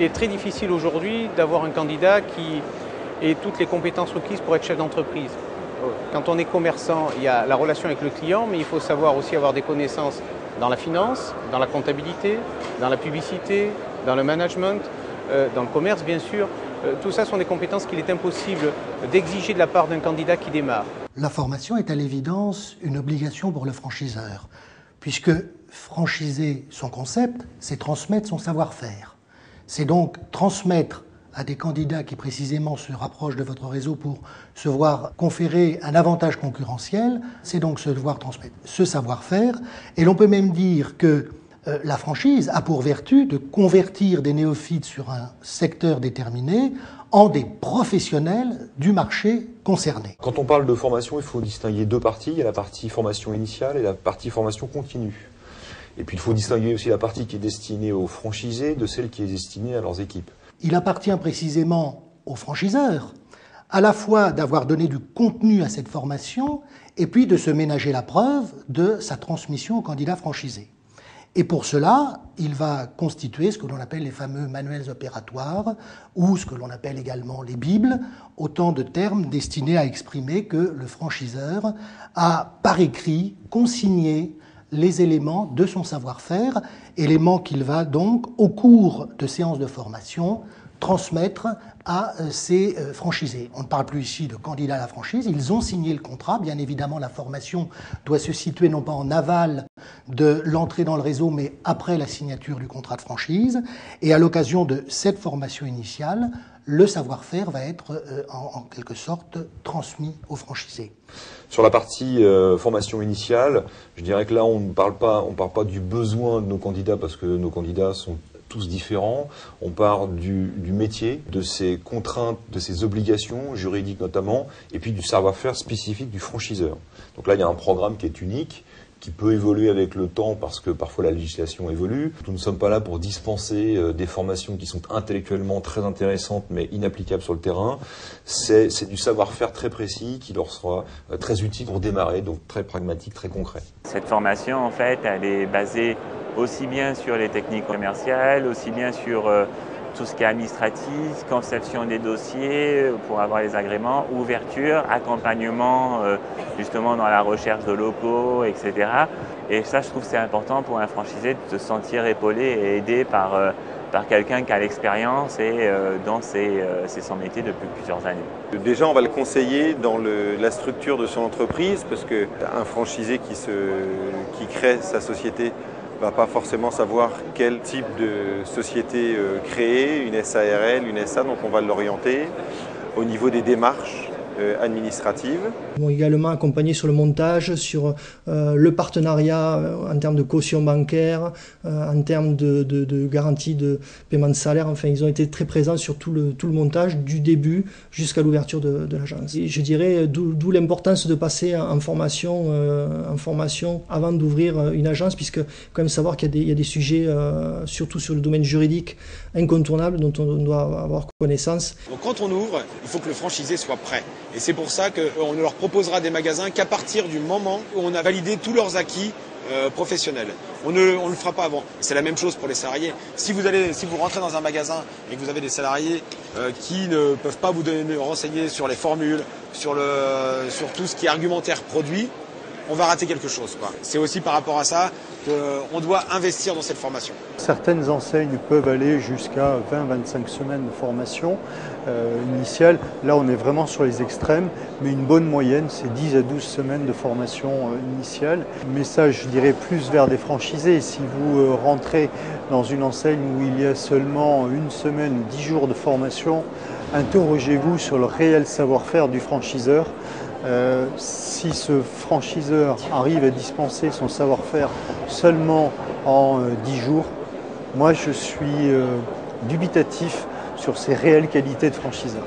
est très difficile aujourd'hui d'avoir un candidat qui ait toutes les compétences requises pour être chef d'entreprise. Quand on est commerçant, il y a la relation avec le client, mais il faut savoir aussi avoir des connaissances dans la finance, dans la comptabilité, dans la publicité, dans le management, dans le commerce bien sûr. Tout ça sont des compétences qu'il est impossible d'exiger de la part d'un candidat qui démarre. La formation est à l'évidence une obligation pour le franchiseur, puisque franchiser son concept, c'est transmettre son savoir-faire. C'est donc transmettre à des candidats qui précisément se rapprochent de votre réseau pour se voir conférer un avantage concurrentiel, c'est donc se devoir transmettre ce savoir-faire. Et l'on peut même dire que la franchise a pour vertu de convertir des néophytes sur un secteur déterminé en des professionnels du marché concerné. Quand on parle de formation, il faut distinguer deux parties. Il y a la partie formation initiale et la partie formation continue. Et puis il faut distinguer aussi la partie qui est destinée aux franchisés de celle qui est destinée à leurs équipes. Il appartient précisément aux franchiseurs à la fois d'avoir donné du contenu à cette formation et puis de se ménager la preuve de sa transmission aux candidats franchisés. Et pour cela, il va constituer ce que l'on appelle les fameux manuels opératoires ou ce que l'on appelle également les bibles, autant de termes destinés à exprimer que le franchiseur a par écrit consigné les éléments de son savoir-faire, éléments qu'il va donc, au cours de séances de formation, transmettre à ses franchisés. On ne parle plus ici de candidats à la franchise, ils ont signé le contrat. Bien évidemment, la formation doit se situer non pas en aval de l'entrée dans le réseau, mais après la signature du contrat de franchise. Et à l'occasion de cette formation initiale, le savoir-faire va être en quelque sorte transmis aux franchisés. Sur la partie formation initiale, je dirais que là on ne parle pas du besoin de nos candidats parce que nos candidats sont tous différents. On parle du métier, de ses contraintes, de ses obligations juridiques notamment, et puis du savoir-faire spécifique du franchiseur. Donc là il y a un programme qui est unique, qui peut évoluer avec le temps parce que parfois la législation évolue. Nous ne sommes pas là pour dispenser des formations qui sont intellectuellement très intéressantes mais inapplicables sur le terrain. C'est du savoir-faire très précis qui leur sera très utile pour démarrer, donc très pragmatique, très concret. Cette formation en fait, elle est basée aussi bien sur les techniques commerciales, aussi bien sur tout ce qui est administratif, conception des dossiers pour avoir les agréments, ouverture, accompagnement justement dans la recherche de locaux, etc. Et ça, je trouve que c'est important pour un franchisé de se sentir épaulé et aidé par quelqu'un qui a l'expérience et dont c'est son métier depuis plusieurs années. Déjà, on va le conseiller dans la structure de son entreprise parce qu'un franchisé qui crée sa société ne va pas forcément savoir quel type de société créer, une SARL, une SA, donc on va l'orienter au niveau des démarches administratives. Ils vont également accompagner sur le montage, sur le partenariat en termes de caution bancaire, en termes de garantie de paiement de salaire. Enfin, ils ont été très présents sur tout le montage du début jusqu'à l'ouverture de l'agence. Et je dirais d'où l'importance de passer en formation avant d'ouvrir une agence, puisque quand même savoir qu'il y a des sujets, surtout sur le domaine juridique, incontournables dont on doit avoir connaissance. Donc quand on ouvre, il faut que le franchisé soit prêt. Et c'est pour ça qu'on ne leur proposera des magasins qu'à partir du moment où on a validé tous leurs acquis professionnels. On ne le fera pas avant. C'est la même chose pour les salariés. Si vous rentrez dans un magasin et que vous avez des salariés qui ne peuvent pas vous renseigner sur les formules, sur tout ce qui est argumentaire produit, on va rater quelque chose, quoi. C'est aussi par rapport à ça qu'on doit investir dans cette formation. Certaines enseignes peuvent aller jusqu'à 20-25 semaines de formation initiale. Là, on est vraiment sur les extrêmes, mais une bonne moyenne, c'est 10 à 12 semaines de formation initiale. Message, je dirais, plus vers des franchisés. Si vous rentrez dans une enseigne où il y a seulement une semaine ou 10 jours de formation, interrogez-vous sur le réel savoir-faire du franchiseur. Si ce franchiseur arrive à dispenser son savoir-faire seulement en 10 jours, moi je suis dubitatif sur ses réelles qualités de franchiseur.